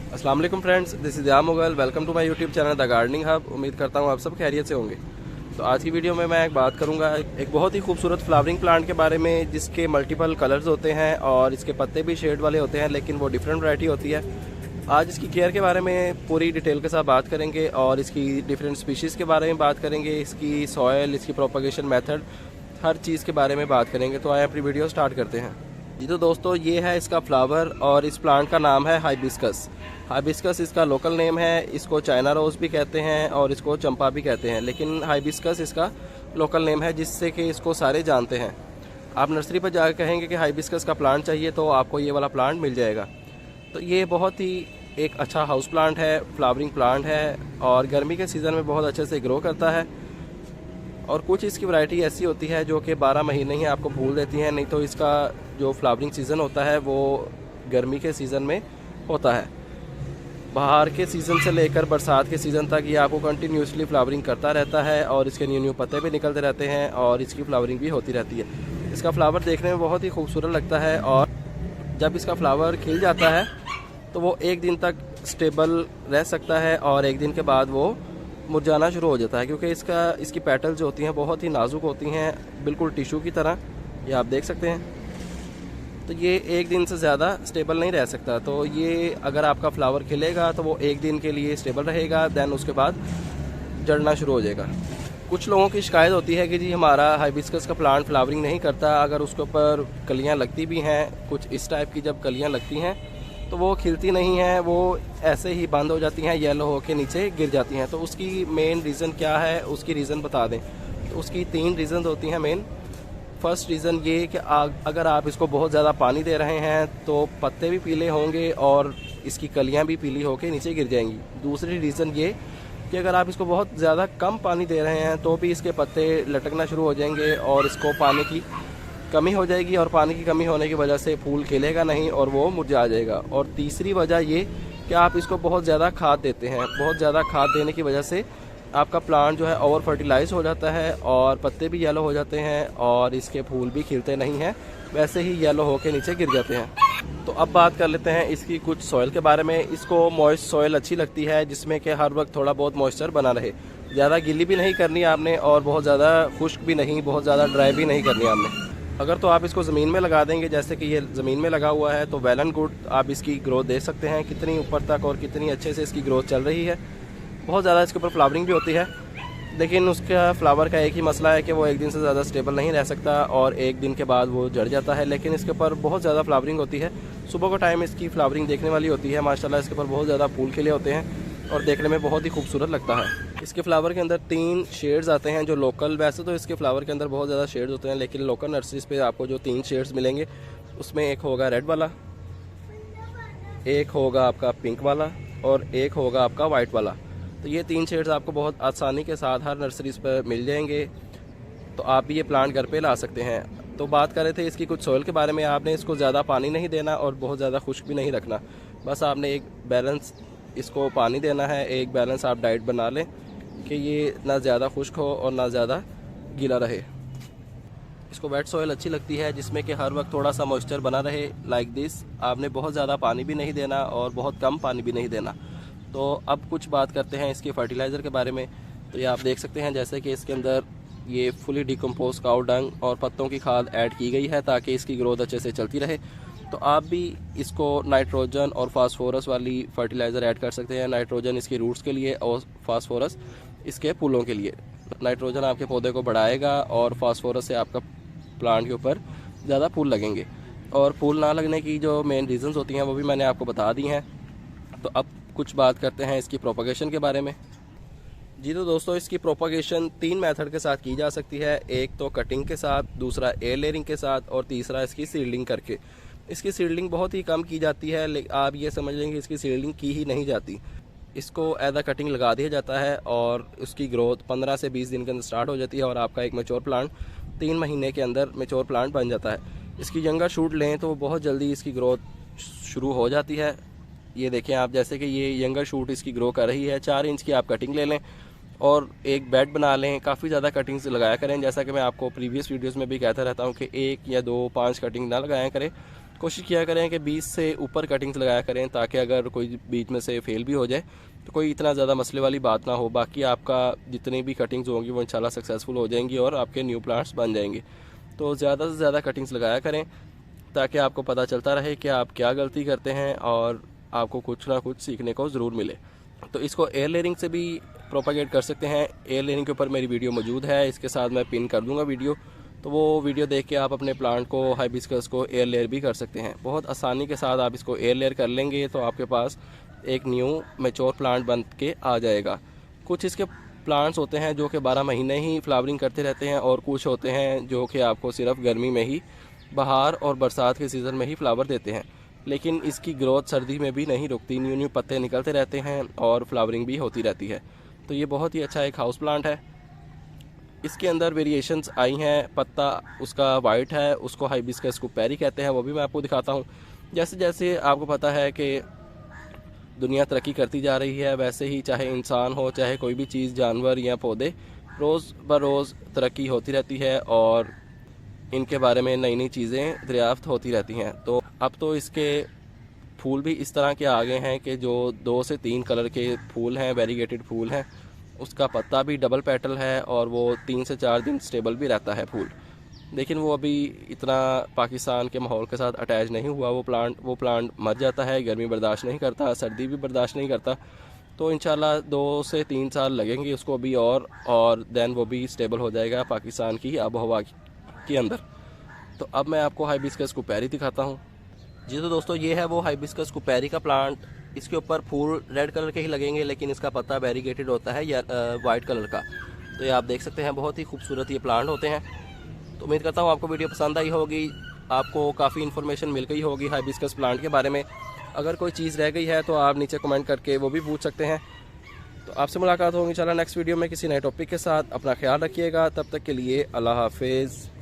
अस्सलाम वालेकुम friends, this is या Mughal. Welcome to my YouTube channel the gardening hub. उम्मीद करता हूँ आप सब खैरियत से होंगे। तो आज की वीडियो में मैं एक बात करूँगा एक बहुत ही खूबसूरत फ्लावरिंग प्लांट के बारे में, जिसके मल्टीपल कलर्स होते हैं और इसके पत्ते भी शेड वाले होते हैं, लेकिन वो डिफरेंट वैरायटी होती है। आज इसकी केयर के बारे में पूरी डिटेल के साथ बात करेंगे और इसकी डिफरेंट स्पीशीज़ के बारे में बात करेंगे, इसकी सॉयल, इसकी प्रोपगेशन मेथड, हर चीज़ के बारे में बात करेंगे। तो आए अपनी वीडियो स्टार्ट करते हैं। जी तो दोस्तों, ये है इसका फ्लावर और इस प्लांट का नाम है हाइबिस्कस। हाइबिस्कस इसका लोकल नेम है। इसको चाइना रोज़ भी कहते हैं और इसको चंपा भी कहते हैं, लेकिन हाइबिस्कस इसका लोकल नेम है, जिससे कि इसको सारे जानते हैं। आप नर्सरी पर जाकर कहेंगे कि हाइबिस्कस का प्लांट चाहिए तो आपको ये वाला प्लांट मिल जाएगा। तो ये बहुत ही एक अच्छा हाउस प्लांट है, फ्लावरिंग प्लांट है और गर्मी के सीज़न में बहुत अच्छे से ग्रो करता है। और कुछ इसकी वैरायटी ऐसी होती है जो कि 12 महीने ही आपको फूल देती हैं, नहीं तो इसका जो फ्लावरिंग सीज़न होता है वो गर्मी के सीज़न में होता है। बाहर के सीज़न से लेकर बरसात के सीज़न तक ये आपको कंटिन्यूसली फ्लावरिंग करता रहता है और इसके न्यू न्यू पत्ते भी निकलते रहते हैं और इसकी फ्लावरिंग भी होती रहती है। इसका फ्लावर देखने में बहुत ही खूबसूरत लगता है और जब इसका फ्लावर खिल जाता है तो वो एक दिन तक स्टेबल रह सकता है और एक दिन के बाद वो मुरझाना शुरू हो जाता है, क्योंकि इसकी पेटल जो होती हैं बहुत ही नाजुक होती हैं, बिल्कुल टिश्यू की तरह। ये आप देख सकते हैं। तो ये एक दिन से ज़्यादा स्टेबल नहीं रह सकता। तो ये अगर आपका फ्लावर खिलेगा तो वो एक दिन के लिए स्टेबल रहेगा, दैन उसके बाद जड़ना शुरू हो जाएगा। कुछ लोगों की शिकायत होती है कि जी हमारा हाइबिस्कस का प्लांट फ्लावरिंग नहीं करता, अगर उसके ऊपर कलियाँ लगती भी हैं, कुछ इस टाइप की जब कलियाँ लगती हैं तो वो खिलती नहीं हैं, वो ऐसे ही बंद हो जाती हैं, येलो होके नीचे गिर जाती हैं। तो उसकी मेन रीज़न क्या है, उसकी रीज़न बता दें। तो उसकी 3 रीज़न होती हैं मेन। फर्स्ट रीज़न ये कि अगर आप इसको बहुत ज़्यादा पानी दे रहे हैं तो पत्ते भी पीले होंगे और इसकी कलियां भी पीली होकर नीचे गिर जाएंगी। दूसरी रीज़न ये कि अगर आप इसको बहुत ज़्यादा कम पानी दे रहे हैं तो भी इसके पत्ते लटकना शुरू हो जाएंगे और इसको पानी की कमी हो जाएगी और पानी की कमी होने की वजह से फूल खिलेगा नहीं और वो मुरझा जाएगा। और तीसरी वजह ये कि आप इसको बहुत ज़्यादा खाद देते हैं। बहुत ज़्यादा खाद देने की वजह से आपका प्लांट जो है ओवर फर्टिलाइज हो जाता है और पत्ते भी येलो हो जाते हैं और इसके फूल भी खिलते नहीं हैं, वैसे ही येलो होके नीचे गिर जाते हैं। तो अब बात कर लेते हैं इसकी कुछ सॉइल के बारे में। इसको मॉइस्ट सॉइल अच्छी लगती है, जिसमें कि हर वक्त थोड़ा बहुत मॉइस्चर बना रहे। ज़्यादा गीली भी नहीं करनी आपने और बहुत ज़्यादा खुश्क भी नहीं, बहुत ज़्यादा ड्राई भी नहीं करनी आपने। अगर तो आप इसको ज़मीन में लगा देंगे, जैसे कि ये ज़मीन में लगा हुआ है, तो वेल एंड गुड। आप इसकी ग्रोथ देख सकते हैं कितनी ऊपर तक और कितनी अच्छे से इसकी ग्रोथ चल रही है। बहुत ज़्यादा इसके ऊपर फ्लावरिंग भी होती है, लेकिन उसका फ्लावर का एक ही मसला है कि वो एक दिन से ज़्यादा स्टेबल नहीं रह सकता और एक दिन के बाद वो जड़ जाता है। लेकिन इसके ऊपर बहुत ज़्यादा फ्लावरिंग होती है। सुबह का टाइम इसकी फ्लावरिंग देखने वाली होती है। माशाल्लाह इसके ऊपर बहुत ज़्यादा फूल खिले होते हैं और देखने में बहुत ही खूबसूरत लगता है। इसके फ्लावर के अंदर 3 शेड्स आते हैं जो लोकल, वैसे तो इसके फ्लावर के अंदर बहुत ज़्यादा शेड्स होते हैं, लेकिन लोकल नर्सरीज पे आपको जो 3 शेड्स मिलेंगे उसमें एक होगा रेड वाला, एक होगा आपका पिंक वाला और एक होगा आपका वाइट वाला। तो ये 3 शेड्स आपको बहुत आसानी के साथ हर नर्सरीज पर मिल जाएंगे। तो आप भी ये प्लांट घर पे ला सकते हैं। तो बात कर रहे थे इसकी कुछ सॉइल के बारे में। आपने इसको ज़्यादा पानी नहीं देना और बहुत ज़्यादा खुश्क भी नहीं रखना। बस आपने एक बैलेंस इसको पानी देना है, एक बैलेंस आप डाइट बना लें कि ये ना ज़्यादा खुश्क हो और ना ज़्यादा गीला रहे। इसको वेट सॉइल अच्छी लगती है, जिसमें कि हर वक्त थोड़ा सा मॉइस्चर बना रहे, लाइक दिस। आपने बहुत ज़्यादा पानी भी नहीं देना और बहुत कम पानी भी नहीं देना। तो अब कुछ बात करते हैं इसके फर्टिलाइज़र के बारे में। तो ये आप देख सकते हैं जैसे कि इसके अंदर ये फुली डिकम्पोज काऊ डंग और पत्तों की खाद ऐड की गई है ताकि इसकी ग्रोथ अच्छे से चलती रहे। तो आप भी इसको नाइट्रोजन और फास्फोरस वाली फर्टिलाइज़र ऐड कर सकते हैं। नाइट्रोजन इसकी रूट्स के लिए और फास्फोरस इसके फूलों के लिए। नाइट्रोजन आपके पौधे को बढ़ाएगा और फास्फोरस से आपका प्लांट के ऊपर ज़्यादा फूल लगेंगे। और फूल ना लगने की जो मेन रीज़न्स होती हैं वो भी मैंने आपको बता दी हैं। तो अब कुछ बात करते हैं इसकी प्रोपगेशन के बारे में। जी तो दोस्तों, इसकी प्रोपगेशन 3 मेथड के साथ की जा सकती है। एक तो कटिंग के साथ, दूसरा एयर लेयरिंग के साथ और तीसरा इसकी सीडलिंग करके। इसकी सीडलिंग बहुत ही कम की जाती है, लेकिन आप ये समझ लेंगे इसकी सीडलिंग की ही नहीं जाती। इसको एज अ कटिंग लगा दिया जाता है और उसकी ग्रोथ 15 से 20 दिन के अंदर स्टार्ट हो जाती है और आपका एक मैच्योर प्लांट 3 महीने के अंदर मैच्योर प्लांट बन जाता है। इसकी यंगर शूट लें तो बहुत जल्दी इसकी ग्रोथ शुरू हो जाती है। ये देखें आप, जैसे कि ये यंगर शूट इसकी ग्रो कर रही है। 4 इंच की आप कटिंग ले लें और एक बेड बना लें। काफ़ी ज़्यादा कटिंग्स लगाया करें, जैसा कि मैं आपको प्रीवियस वीडियोस में भी कहता रहता हूँ कि 1 या 2, 5 कटिंग ना लगाया करें। कोशिश किया करें कि 20 से ऊपर कटिंग्स लगाया करें, ताकि अगर कोई बीच में से फेल भी हो जाए तो कोई इतना ज़्यादा मसले वाली बात ना हो। बाकी आपका जितनी भी कटिंग्स होंगी वो इंशाल्लाह सक्सेसफुल हो जाएंगी और आपके न्यू प्लांट्स बन जाएंगे। तो ज़्यादा से ज़्यादा कटिंग्स लगाया करें, ताकि आपको पता चलता रहे कि आप क्या गलती करते हैं और आपको कुछ ना कुछ सीखने को ज़रूर मिले। तो इसको एयर लेयरिंग से भी प्रोपागेट कर सकते हैं। एयर लेयरिंग के ऊपर मेरी वीडियो मौजूद है, इसके साथ मैं पिन कर दूंगा वीडियो, तो वो वीडियो देख के आप अपने प्लांट को, हाइबिस्कस को एयर लेयर भी कर सकते हैं। बहुत आसानी के साथ आप इसको एयर लेयर कर लेंगे तो आपके पास एक न्यू मैच्योर प्लांट बन के आ जाएगा। कुछ इसके प्लांट्स होते हैं जो कि 12 महीने ही फ्लावरिंग करते रहते हैं, और कुछ होते हैं जो कि आपको सिर्फ गर्मी में ही, बहार और बरसात के सीज़न में ही फ्लावर देते हैं। लेकिन इसकी ग्रोथ सर्दी में भी नहीं रुकती, न्यू न्यू पत्ते निकलते रहते हैं और फ्लावरिंग भी होती रहती है। तो ये बहुत ही अच्छा एक हाउस प्लांट है। इसके अंदर वेरिएशंस आई हैं, पत्ता उसका वाइट है, उसको हाइबिस्कस कुपेरी कहते हैं, वो भी मैं आपको दिखाता हूँ। जैसे जैसे आपको पता है कि दुनिया तरक्की करती जा रही है, वैसे ही चाहे इंसान हो, चाहे कोई भी चीज़, जानवर या पौधे, रोज़ ब रोज़ तरक्की होती रहती है और इनके बारे में नई नई चीज़ें दरियाफ्त होती रहती हैं। तो अब तो इसके फूल भी इस तरह के आ गए हैं कि जो 2 से 3 कलर के फूल हैं, वेरीगेटेड फूल हैं। उसका पत्ता भी डबल पेटल है और वो 3 से 4 दिन स्टेबल भी रहता है फूल। लेकिन वो अभी इतना पाकिस्तान के माहौल के साथ अटैच नहीं हुआ। वो प्लांट मर जाता है, गर्मी बर्दाश्त नहीं करता, सर्दी भी बर्दाश्त नहीं करता। तो इंशाल्लाह 2 से 3 साल लगेंगे उसको अभी और दैन वो भी स्टेबल हो जाएगा पाकिस्तान की आबो हवा के अंदर। तो अब मैं आपको हाइबिस्कस कुपेरी दिखाता हूँ। जी तो दोस्तों, ये है वो हाइबिस्कस कुपेरी का प्लांट। इसके ऊपर फूल रेड कलर के ही लगेंगे, लेकिन इसका पत्ता वेरीगेटेड होता है या वाइट कलर का। तो ये आप देख सकते हैं, बहुत ही खूबसूरत ये प्लांट होते हैं। तो उम्मीद करता हूँ आपको वीडियो पसंद आई होगी, आपको काफ़ी इन्फॉर्मेशन मिल गई होगी हाइबिस्कस प्लांट के बारे में। अगर कोई चीज़ रह गई है तो आप नीचे कमेंट करके वो भी पूछ सकते हैं। तो आपसे मुलाकात होगी इंशाल्लाह नेक्स्ट वीडियो में किसी नए टॉपिक के साथ। अपना ख्याल रखिएगा, तब तक के लिए अल्लाह हाफिज़।